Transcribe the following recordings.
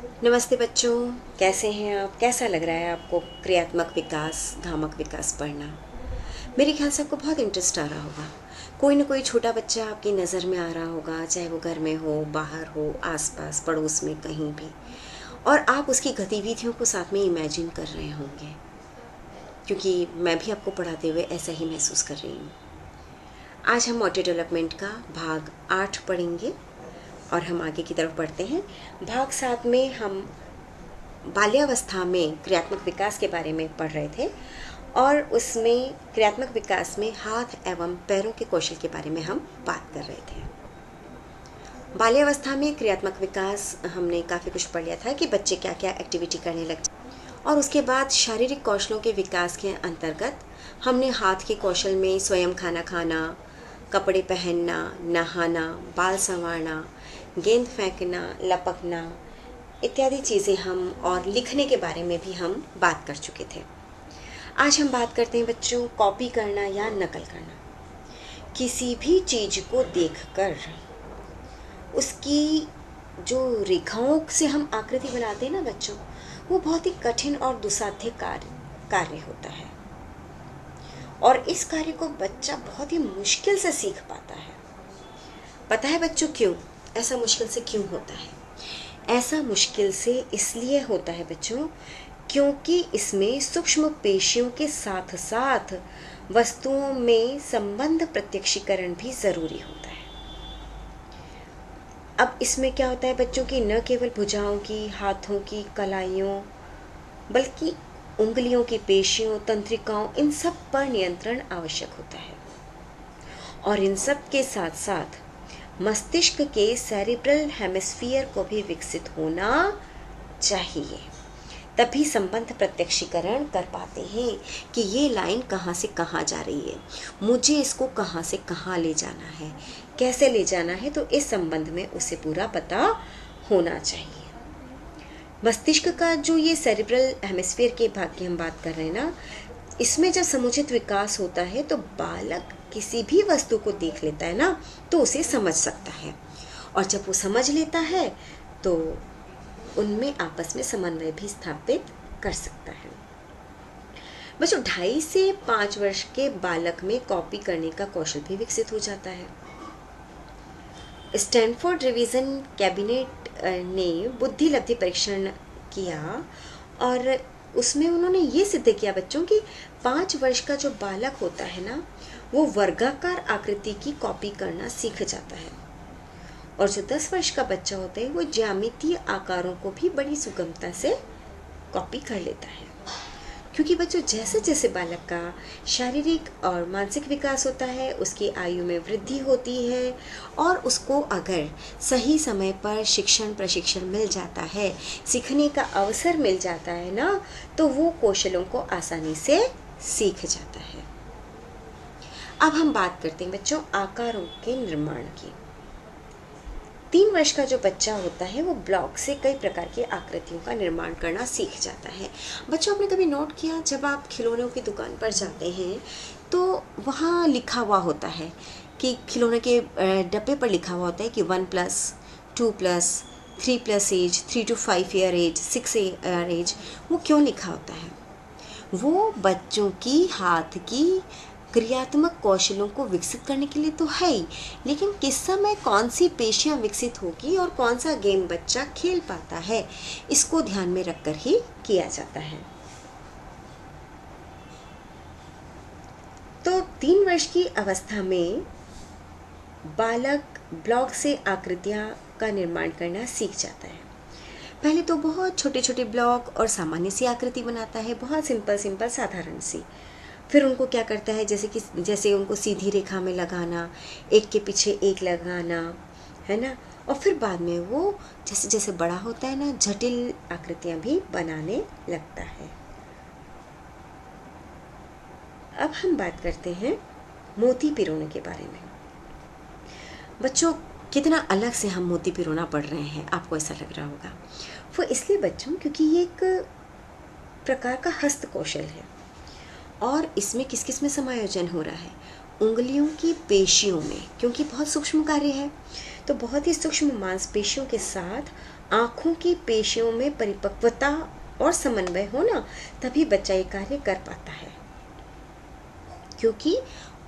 नमस्ते बच्चों, कैसे हैं आप? कैसा लग रहा है आपको क्रियात्मक विकास, धामक विकास पढ़ना? मेरे ख्याल से आपको बहुत इंटरेस्ट आ रहा होगा। कोई ना कोई छोटा बच्चा आपकी नज़र में आ रहा होगा, चाहे वो घर में हो, बाहर हो, आसपास पड़ोस में कहीं भी, और आप उसकी गतिविधियों को साथ में इमेजिन कर रहे होंगे, क्योंकि मैं भी आपको पढ़ाते हुए ऐसा ही महसूस कर रही हूँ। आज हम ऑटो डेवलपमेंट का भाग 8 पढ़ेंगे और हम आगे की तरफ बढ़ते हैं। भाग 7 में हम बाल्यावस्था में क्रियात्मक विकास के बारे में पढ़ रहे थे और उसमें क्रियात्मक विकास में हाथ एवं पैरों के कौशल के बारे में हम बात कर रहे थे। बाल्यावस्था में क्रियात्मक विकास हमने काफ़ी कुछ पढ़ लिया था कि बच्चे क्या क्या एक्टिविटी करने लग जाए, और उसके बाद शारीरिक कौशलों के विकास के अंतर्गत हमने हाथ के कौशल में स्वयं खाना खाना, कपड़े पहनना, नहाना, बाल संवारना, गेंद फेंकना, लपकना इत्यादि चीज़ें हम और लिखने के बारे में भी हम बात कर चुके थे। आज हम बात करते हैं बच्चों कॉपी करना या नकल करना। किसी भी चीज़ को देखकर उसकी जो रेखाओं से हम आकृति बनाते हैं ना बच्चों, वो बहुत ही कठिन और दुस्साध्य कार्य होता है, और इस कार्य को बच्चा बहुत ही मुश्किल से सीख पाता है। पता है बच्चों क्यों? ऐसा मुश्किल से क्यों होता है? ऐसा मुश्किल से इसलिए होता है बच्चों, क्योंकि इसमें सूक्ष्म पेशियों के साथ साथ वस्तुओं में संबंध प्रत्यक्षीकरण भी ज़रूरी होता है। अब इसमें क्या होता है बच्चों की न केवल भुजाओं की, हाथों की कलाइयों, बल्कि उंगलियों की पेशियों, तंत्रिकाओं, इन सब पर नियंत्रण आवश्यक होता है। और इन सब के साथ साथ मस्तिष्क के सेरिब्रल हेमिस्फीयर को भी विकसित होना चाहिए, तभी संबंध प्रत्यक्षीकरण कर पाते हैं कि ये लाइन कहाँ से कहाँ जा रही है, मुझे इसको कहाँ से कहाँ ले जाना है, कैसे ले जाना है, तो इस संबंध में उसे पूरा पता होना चाहिए। मस्तिष्क का जो ये सेरिब्रल हेमिस्फीयर के भाग की हम बात कर रहे हैं ना, इसमें जब समुचित विकास होता है तो बालक किसी भी वस्तु को देख लेता है ना, तो उसे समझ सकता है, और जब वो समझ लेता है तो उनमें आपस में समन्वय भी स्थापित कर सकता है। बच्चों 2.5 से 5 वर्ष के बालक में कॉपी करने का कौशल भी विकसित हो जाता है। स्टैनफोर्ड रिवीजन कैबिनेट ने बुद्धि लब्धि परीक्षण किया और उसमें उन्होंने ये सिद्ध किया बच्चों कि 5 वर्ष का जो बालक होता है ना, वो वर्गाकार आकृति की कॉपी करना सीख जाता है, और जो 10 वर्ष का बच्चा होता है वो ज्यामितीय आकारों को भी बड़ी सुगमता से कॉपी कर लेता है। क्योंकि बच्चों जैसे जैसे बालक का शारीरिक और मानसिक विकास होता है, उसकी आयु में वृद्धि होती है, और उसको अगर सही समय पर शिक्षण प्रशिक्षण मिल जाता है, सीखने का अवसर मिल जाता है ना, तो वो कौशलों को आसानी से सीख जाता है। अब हम बात करते हैं बच्चों आकारों के निर्माण की। 3 वर्ष का जो बच्चा होता है वो ब्लॉक से कई प्रकार की आकृतियों का निर्माण करना सीख जाता है। बच्चों आपने कभी नोट किया, जब आप खिलौनों की दुकान पर जाते हैं तो वहाँ लिखा हुआ होता है कि खिलौने के डब्बे पर लिखा हुआ होता है कि 1+, 2+, 3+ age, 3 to 5 year age, 6 year age. वो क्यों लिखा होता है? वो बच्चों की हाथ की क्रियात्मक कौशलों को विकसित करने के लिए तो है ही, लेकिन किस समय कौन सी पेशियां विकसित होगी और कौन सा गेम बच्चा खेल पाता है, इसको ध्यान में रखकर ही किया जाता है। तो 3 वर्ष की अवस्था में बालक ब्लॉक से आकृतियां का निर्माण करना सीख जाता है। पहले तो बहुत छोटे छोटे ब्लॉक और सामान्य सी आकृति बनाता है, बहुत सिंपल सिंपल साधारण सी। फिर उनको क्या करता है, जैसे उनको सीधी रेखा में लगाना, एक के पीछे एक लगाना, है ना, और फिर बाद में वो जैसे जैसे बड़ा होता है ना, जटिल आकृतियां भी बनाने लगता है। अब हम बात करते हैं मोती पिरोने के बारे में। बच्चों कितना अलग से हम मोती पिरोना पढ़ रहे हैं, आपको ऐसा लग रहा होगा। वो इसलिए बच्चों क्योंकि ये एक प्रकार का हस्त कौशल है, और इसमें किस किस में समायोजन हो रहा है? उंगलियों की पेशियों में, क्योंकि बहुत सूक्ष्म कार्य है, तो बहुत ही सूक्ष्म मांसपेशियों के साथ आँखों की पेशियों में परिपक्वता और समन्वय होना, तभी बच्चा ये कार्य कर पाता है। क्योंकि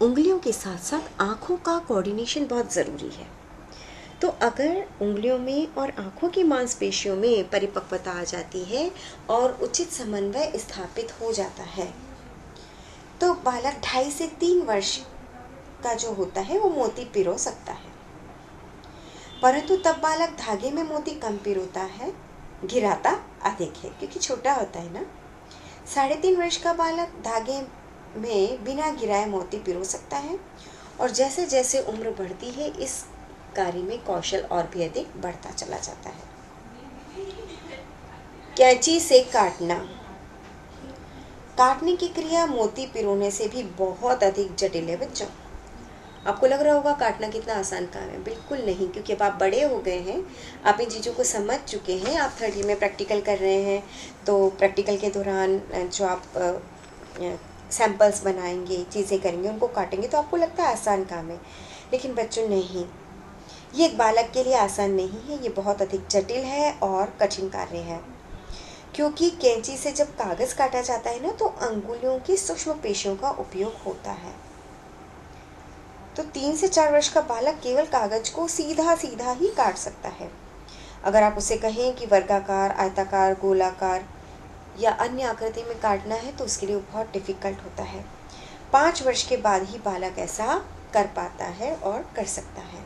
उंगलियों के साथ साथ आँखों का कोऑर्डिनेशन बहुत ज़रूरी है। तो अगर उंगलियों में और आँखों की मांसपेशियों में परिपक्वता आ जाती है और उचित समन्वय स्थापित हो जाता है, तो बालक 2.5 से 3 वर्ष का जो होता है वो मोती पिरो सकता है। परंतु तब बालक धागे में मोती कम पिरोता है, गिराता अधिक है, क्योंकि छोटा होता है ना। 3.5 वर्ष का बालक धागे में बिना गिराए मोती पिरो सकता है, और जैसे जैसे उम्र बढ़ती है इस कार्य में कौशल और भी अधिक बढ़ता चला जाता है। कैंची से काटना। काटने की क्रिया मोती पिरोने से भी बहुत अधिक जटिल है बच्चों। आपको लग रहा होगा काटना कितना आसान काम है, बिल्कुल नहीं, क्योंकि अब आप बड़े हो गए हैं, आप इन चीज़ों को समझ चुके हैं, आप 3rd ईयर में प्रैक्टिकल कर रहे हैं। तो प्रैक्टिकल के दौरान जो आप सैंपल्स बनाएंगे, चीज़ें करेंगे, उनको काटेंगे, तो आपको लगता है आसान काम है, लेकिन बच्चों नहीं, ये एक बालक के लिए आसान नहीं है, ये बहुत अधिक जटिल है और कठिन कार्य है। क्योंकि कैंची से जब कागज़ काटा जाता है ना, तो अंगुलियों की सूक्ष्म पेशियों का उपयोग होता है। तो 3 से 4 वर्ष का बालक केवल कागज को सीधा सीधा ही काट सकता है। अगर आप उसे कहें कि वर्गाकार, आयताकार, गोलाकार या अन्य आकृति में काटना है, तो उसके लिए बहुत डिफ़िकल्ट होता है। 5 वर्ष के बाद ही बालक ऐसा कर पाता है और कर सकता है।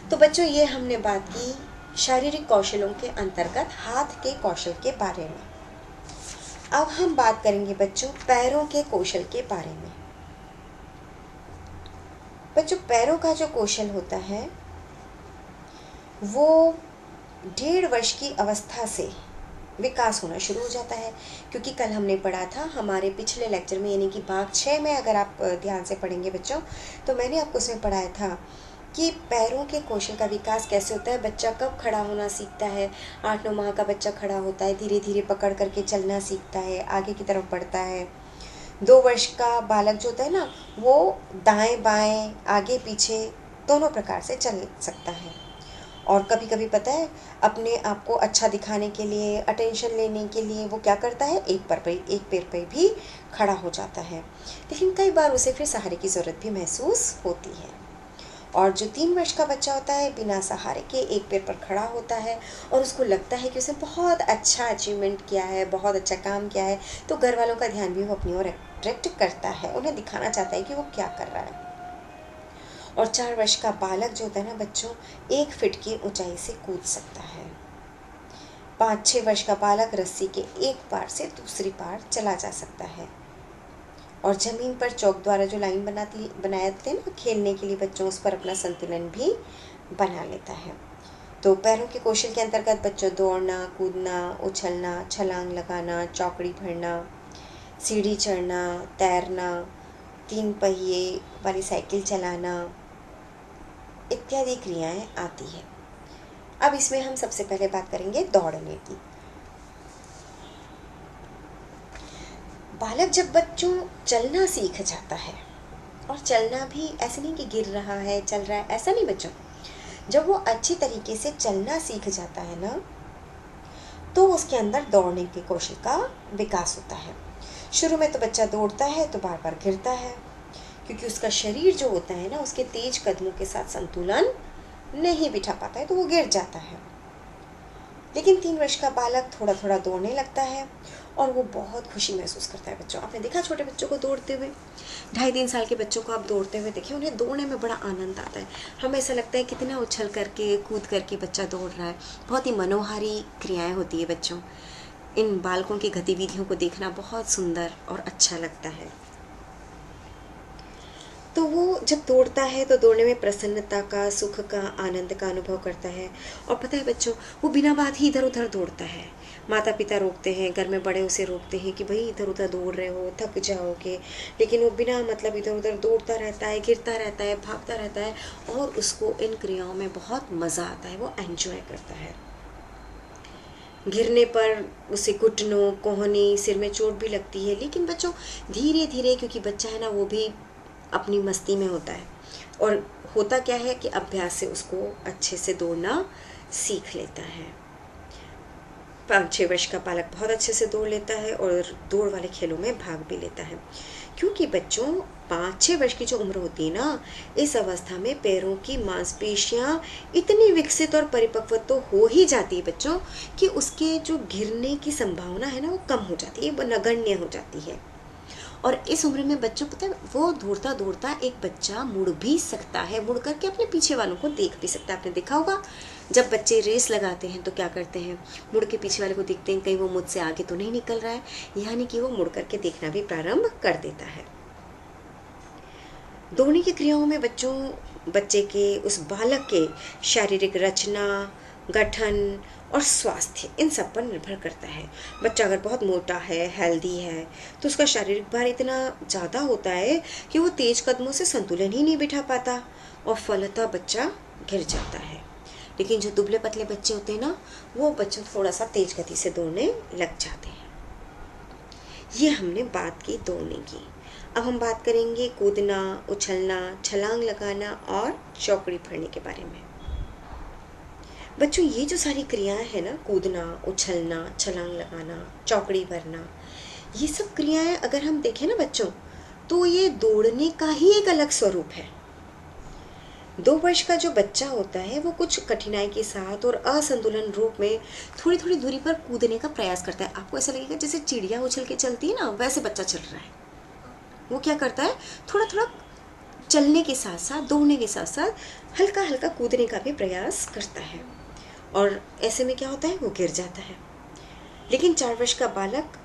तो बच्चों, ये हमने बात की शारीरिक कौशलों के अंतर्गत हाथ के कौशल के बारे में। अब हम बात करेंगे बच्चों पैरों के कौशल के बारे में। बच्चों, पैरों का जो कौशल होता है वो 1.5 वर्ष की अवस्था से विकास होना शुरू हो जाता है। क्योंकि कल हमने पढ़ा था हमारे पिछले लेक्चर में, यानी कि भाग 6 में, अगर आप ध्यान से पढ़ेंगे बच्चों, तो मैंने आपको उसमें पढ़ाया था कि पैरों के कौशल का विकास कैसे होता है। बच्चा कब खड़ा होना सीखता है? 8-9 माह का बच्चा खड़ा होता है, धीरे धीरे पकड़ करके चलना सीखता है, आगे की तरफ बढ़ता है। 2 वर्ष का बालक जो होता है ना, वो दाएं बाएं, आगे पीछे दोनों प्रकार से चल सकता है। और कभी कभी पता है, अपने आप को अच्छा दिखाने के लिए, अटेंशन लेने के लिए वो क्या करता है, एक पैर पे भी खड़ा हो जाता है। लेकिन कई बार उसे फिर सहारे की ज़रूरत भी महसूस होती है। और जो 3 वर्ष का बच्चा होता है, बिना सहारे के एक पैर पर खड़ा होता है और उसको लगता है कि उसने बहुत अच्छा अचीवमेंट किया है, बहुत अच्छा काम किया है, तो घर वालों का ध्यान भी वो अपनी ओर अट्रैक्ट करता है, उन्हें दिखाना चाहता है कि वो क्या कर रहा है। और 4 वर्ष का बालक जो होता है ना बच्चों, 1 फीट की ऊंचाई से कूद सकता है। 5-6 वर्ष का बालक रस्सी के एक पार से दूसरी पार चला जा सकता है। और ज़मीन पर चौक द्वारा जो लाइन बनाते हैं ना खेलने के लिए बच्चों, उस पर अपना संतुलन भी बना लेता है। तो पैरों के कौशल के अंतर्गत बच्चों दौड़ना, कूदना, उछलना, छलांग लगाना, चौकड़ी भरना, सीढ़ी चढ़ना, तैरना, 3 पहिए वाली साइकिल चलाना इत्यादि क्रियाएं आती है। अब इसमें हम सबसे पहले बात करेंगे दौड़ने की। बालक जब बच्चों चलना सीख जाता है, और चलना भी ऐसे नहीं कि गिर रहा है, चल रहा है, ऐसा नहीं बच्चों, जब वो अच्छी तरीके से चलना सीख जाता है ना, तो उसके अंदर दौड़ने के कौशल का विकास होता है। शुरू में तो बच्चा दौड़ता है तो बार बार गिरता है, क्योंकि उसका शरीर जो होता है ना, उसके तेज कदमों के साथ संतुलन नहीं बिठा पाता है, तो वो गिर जाता है। लेकिन 3 वर्ष का बालक थोड़ा थोड़ा दौड़ने लगता है और वो बहुत खुशी महसूस करता है। बच्चों, आपने देखा छोटे बच्चों को दौड़ते हुए? 2.5-3 साल के बच्चों को आप दौड़ते हुए देखिए, उन्हें दौड़ने में बड़ा आनंद आता है। हमें ऐसा लगता है कितना उछल करके, कूद करके बच्चा दौड़ रहा है। बहुत ही मनोहारी क्रियाएं होती है बच्चों। इन बालकों की गतिविधियों को देखना बहुत सुंदर और अच्छा लगता है। तो वो जब दौड़ता है तो दौड़ने में प्रसन्नता का, सुख का, आनंद का अनुभव करता है। और पता है बच्चों, वो बिना बात ही इधर उधर दौड़ता है। माता पिता रोकते हैं, घर में बड़े उसे रोकते हैं कि भाई इधर उधर दौड़ रहे हो, थक जाओगे, लेकिन वो बिना मतलब इधर उधर दौड़ता रहता है, गिरता रहता है, भागता रहता है, और उसको इन क्रियाओं में बहुत मज़ा आता है, वो एंजॉय करता है। गिरने पर उसे घुटनों, कोहनी, सिर में चोट भी लगती है, लेकिन बच्चों धीरे धीरे, क्योंकि बच्चा है ना, वो भी अपनी मस्ती में होता है, और होता क्या है कि अभ्यास से उसको अच्छे से दौड़ना सीख लेता है। 5-6 वर्ष का बालक बहुत अच्छे से दौड़ लेता है और दौड़ वाले खेलों में भाग भी लेता है, क्योंकि बच्चों 5-6 वर्ष की जो उम्र होती है ना, इस अवस्था में पैरों की मांसपेशियां इतनी विकसित और परिपक्व तो हो ही जाती है बच्चों कि उसके जो गिरने की संभावना है ना वो कम हो जाती है, वो नगण्य हो जाती है। और इस उम्र में बच्चों पता है वो दौड़ता दौड़ता एक बच्चा मुड़ भी सकता है, मुड़ करके अपने पीछे वालों को देख भी सकता है। आपने देखा होगा जब बच्चे रेस लगाते हैं तो क्या करते हैं, मुड़ के पीछे वाले को देखते हैं कहीं वो मुझसे आगे तो नहीं निकल रहा है, यानी कि वो मुड़ करके देखना भी प्रारंभ कर देता है। दौड़ने की क्रियाओं में बच्चे के उस बालक के शारीरिक रचना, गठन और स्वास्थ्य इन सब पर निर्भर करता है। बच्चा अगर बहुत मोटा है, हेल्दी है, तो उसका शारीरिक भार इतना ज़्यादा होता है कि वो तेज कदमों से संतुलन ही नहीं बिठा पाता और फलतः बच्चा गिर जाता है। लेकिन जो दुबले पतले बच्चे होते हैं ना, वो बच्चे थोड़ा सा तेज गति से दौड़ने लग जाते हैं। ये हमने बात की दौड़ने की। अब हम बात करेंगे कूदना, उछलना, छलांग लगाना और चौकड़ी भरने के बारे में। बच्चों ये जो सारी क्रियाएं हैं ना, कूदना, उछलना, छलांग लगाना, चौकड़ी भरना, ये सब क्रियाएं अगर हम देखें ना बच्चों, तो ये दौड़ने का ही एक अलग स्वरूप है। 2 वर्ष का जो बच्चा होता है वो कुछ कठिनाई के साथ और असंतुलन रूप में थोड़ी थोड़ी दूरी पर कूदने का प्रयास करता है। आपको ऐसा लगेगा जैसे चिड़िया उछल के चलती है ना, वैसे बच्चा चल रहा है। वो क्या करता है, थोड़ा थोड़ा चलने के साथ साथ, दौड़ने के साथ साथ हल्का हल्का कूदने का भी प्रयास करता है, और ऐसे में क्या होता है, वो गिर जाता है। लेकिन 4 वर्ष का बालक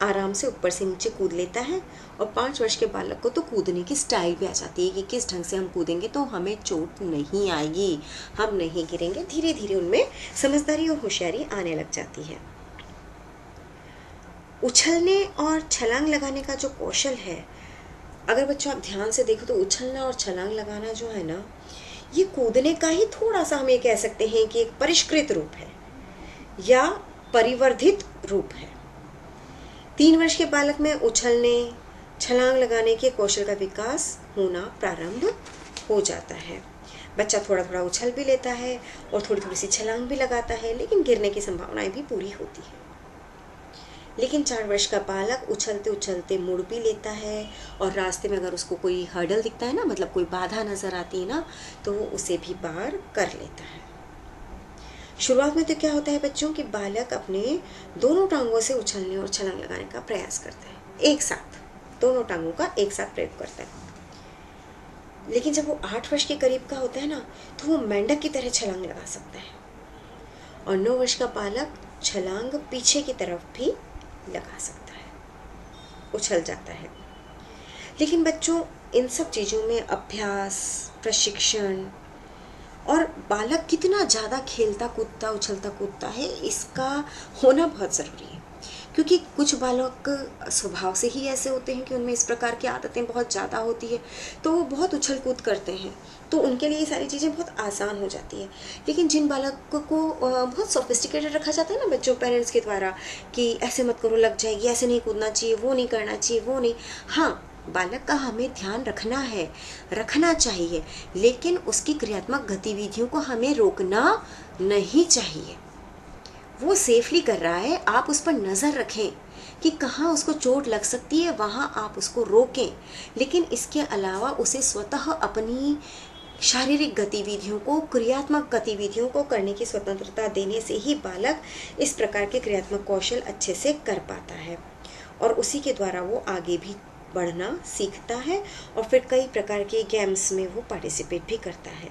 आराम से ऊपर से नीचे कूद लेता है, और 5 वर्ष के बालक को तो कूदने की स्टाइल भी आ जाती है कि किस ढंग से हम कूदेंगे तो हमें चोट नहीं आएगी, हम नहीं गिरेंगे। धीरे धीरे उनमें समझदारी और होशियारी आने लग जाती है। उछलने और छलांग लगाने का जो कौशल है, अगर बच्चों आप ध्यान से देखो तो उछलना और छलांग लगाना जो है ना, ये कूदने का ही थोड़ा सा हम ये कह सकते हैं कि एक परिष्कृत रूप है या परिवर्धित रूप है। 3 वर्ष के बालक में उछलने, छलांग लगाने के कौशल का विकास होना प्रारंभ हो जाता है। बच्चा थोड़ा थोड़ा उछल भी लेता है और थोड़ी थोड़ी सी छलांग भी लगाता है, लेकिन गिरने की संभावनाएं भी पूरी होती है। लेकिन 4 वर्ष का बालक उछलते उछलते मुड़ भी लेता है, और रास्ते में अगर उसको कोई हर्डल दिखता है ना, मतलब कोई बाधा नजर आती है ना, तो वो उसे भी पार कर लेता है। शुरुआत में तो क्या होता है बच्चों कि बालक अपने दोनों टांगों से उछलने और छलांग लगाने का प्रयास करता है, एक साथ दोनों टांगों का एक साथ प्रयोग करता है। लेकिन जब वो 8 वर्ष के करीब का होता है ना, तो वो मेंढक की तरह छलांग लगा सकता है, और 9 वर्ष का बालक छलांग पीछे की तरफ भी लगा सकता है, उछल जाता है। लेकिन बच्चों इन सब चीज़ों में अभ्यास, प्रशिक्षण और बालक कितना ज़्यादा खेलता कूदता, उछलता कूदता है, इसका होना बहुत ज़रूरी है। क्योंकि कुछ बालक स्वभाव से ही ऐसे होते हैं कि उनमें इस प्रकार की आदतें बहुत ज़्यादा होती है, तो वो बहुत उछल कूद करते हैं, तो उनके लिए ये सारी चीज़ें बहुत आसान हो जाती है। लेकिन जिन बालक को बहुत सोफिस्टिकेटेड रखा जाता है ना बच्चों, पेरेंट्स के द्वारा, कि ऐसे मत करो, लग जाएगी, ऐसे नहीं कूदना चाहिए, वो नहीं करना चाहिए, वो नहीं, हाँ बालक का हमें ध्यान रखना है, रखना चाहिए, लेकिन उसकी क्रियात्मक गतिविधियों को हमें रोकना नहीं चाहिए। वो सेफली कर रहा है, आप उस पर नज़र रखें कि कहाँ उसको चोट लग सकती है, वहाँ आप उसको रोकें। लेकिन इसके अलावा उसे स्वतः अपनी शारीरिक गतिविधियों को, क्रियात्मक गतिविधियों को करने की स्वतंत्रता देने से ही बालक इस प्रकार के क्रियात्मक कौशल अच्छे से कर पाता है, और उसी के द्वारा वो आगे भी बढ़ना सीखता है, और फिर कई प्रकार के गेम्स में वो पार्टिसिपेट भी करता है।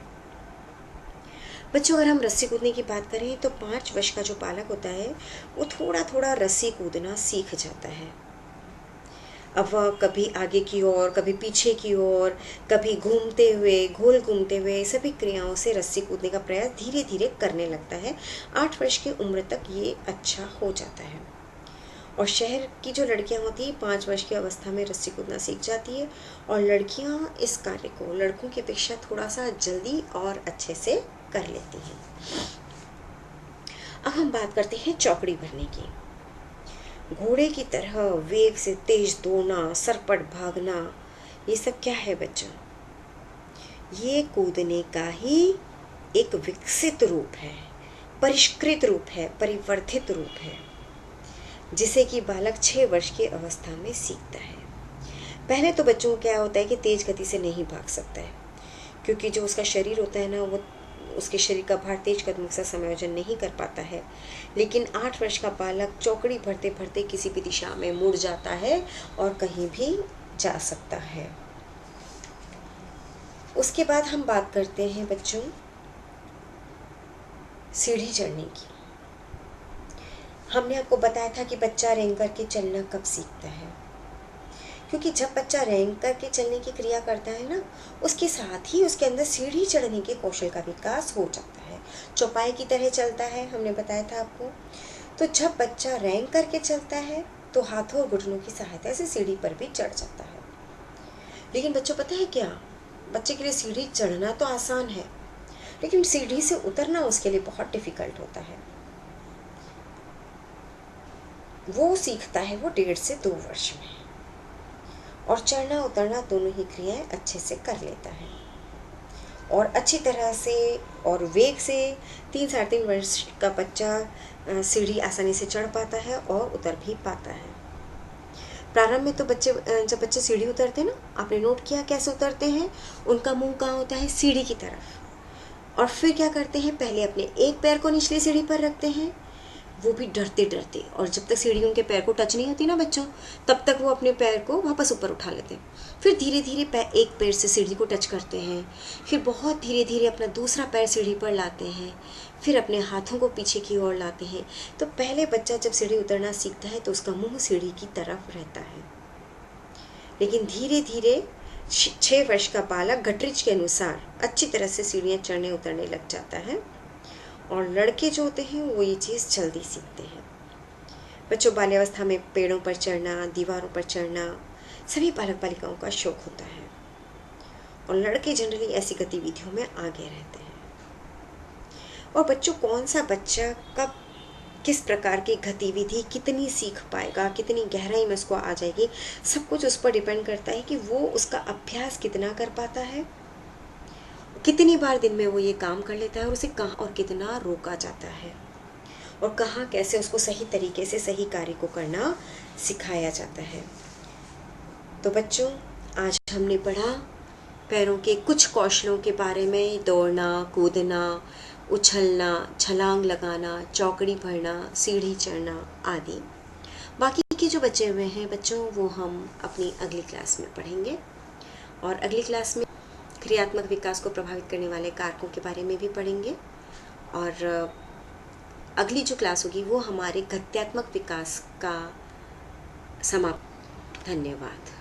बच्चों अगर हम रस्सी कूदने की बात करें तो 5 वर्ष का जो बालक होता है वो थोड़ा थोड़ा रस्सी कूदना सीख जाता है। अब वह कभी आगे की ओर, कभी पीछे की ओर, कभी घूमते हुए, गोल घूमते हुए, सभी क्रियाओं से रस्सी कूदने का प्रयास धीरे धीरे करने लगता है। 8 वर्ष की उम्र तक ये अच्छा हो जाता है। और शहर की जो लड़कियां होती हैं 5 वर्ष की अवस्था में रस्सी कूदना सीख जाती है, और लड़कियां इस कार्य को लड़कों की अपेक्षा थोड़ा सा जल्दी और अच्छे से कर लेती हैं। अब हम बात करते हैं चौकड़ी भरने की। घोड़े की तरह वेग से तेज दौड़ना, सरपट भागना, ये सब क्या है बच्चों? ये कूदने का ही एक विकसित रूप है, परिष्कृत रूप है, परिवर्धित रूप है, जिसे कि बालक 6 वर्ष की अवस्था में सीखता है। पहले तो बच्चों को क्या होता है कि तेज गति से नहीं भाग सकता है, क्योंकि जो उसका शरीर होता है ना, वो उसके शरीर का भार तेज कदमों से समायोजन नहीं कर पाता है। लेकिन 8 वर्ष का बालक चौकड़ी भरते भरते किसी भी दिशा में मुड़ जाता है और कहीं भी जा सकता है। उसके बाद हम बात करते हैं बच्चों सीढ़ी चढ़ने की। हमने आपको बताया था कि बच्चा रेंग करके चलना कब सीखता है, क्योंकि जब बच्चा रेंग करके चलने की क्रिया करता है ना, उसके साथ ही उसके अंदर सीढ़ी चढ़ने के कौशल का विकास हो जाता है। चौपाई की तरह चलता है, हमने बताया था आपको। तो जब बच्चा रेंग करके चलता है तो हाथों और घुटनों की सहायता से सीढ़ी पर भी चढ़ जाता है। लेकिन बच्चों पता है क्या, बच्चे के लिए सीढ़ी चढ़ना तो आसान है, लेकिन सीढ़ी से उतरना उसके लिए बहुत डिफिकल्ट होता है। वो सीखता है वो 1.5 से 2 वर्ष में, और चढ़ना उतरना दोनों ही क्रियाएं अच्छे से कर लेता है, और अच्छी तरह से और वेग से 3-3.5 वर्ष का बच्चा सीढ़ी आसानी से चढ़ पाता है और उतर भी पाता है। प्रारंभ में तो जब बच्चे सीढ़ी उतरते हैं ना, आपने नोट किया कैसे उतरते हैं, उनका मुंह कहाँ होता है, सीढ़ी की तरफ। और फिर क्या करते हैं, पहले अपने एक पैर को निचली सीढ़ी पर रखते हैं, वो भी डरते डरते, और जब तक सीढ़ी उनके पैर को टच नहीं होती ना बच्चों, तब तक वो अपने पैर को वापस ऊपर उठा लेते हैं। फिर धीरे धीरे एक पैर से सीढ़ी को टच करते हैं, फिर बहुत धीरे धीरे अपना दूसरा पैर सीढ़ी पर लाते हैं, फिर अपने हाथों को पीछे की ओर लाते हैं। तो पहले बच्चा जब सीढ़ी उतरना सीखता है तो उसका मुंह सीढ़ी की तरफ रहता है, लेकिन धीरे धीरे 6 वर्ष का बालक गटरिच के अनुसार अच्छी तरह से सीढ़ियाँ चढ़ने उतरने लग जाता है, और लड़के जो होते हैं वो ये चीज़ जल्दी सीखते हैं। बच्चों, बाल्यावस्था में पेड़ों पर चढ़ना, दीवारों पर चढ़ना सभी बालक बालिकाओं का शौक होता है, और लड़के जनरली ऐसी गतिविधियों में आगे रहते हैं। और बच्चों, कौन सा बच्चा कब किस प्रकार की गतिविधि कितनी सीख पाएगा, कितनी गहराई में उसको आ जाएगी, सब कुछ उस पर डिपेंड करता है कि वो उसका अभ्यास कितना कर पाता है, कितनी बार दिन में वो ये काम कर लेता है, और उसे कहाँ और कितना रोका जाता है, और कहाँ कैसे उसको सही तरीके से सही कार्य को करना सिखाया जाता है। तो बच्चों, आज हमने पढ़ा पैरों के कुछ कौशलों के बारे में, दौड़ना, कूदना, उछलना, छलांग लगाना, चौकड़ी भरना, सीढ़ी चढ़ना आदि। बाकी के जो बचे हुए हैं बच्चों, वो हम अपनी अगली क्लास में पढ़ेंगे, और अगली क्लास में क्रियात्मक विकास को प्रभावित करने वाले कारकों के बारे में भी पढ़ेंगे, और अगली जो क्लास होगी वो हमारे गत्यात्मक विकास का समाप्त। धन्यवाद।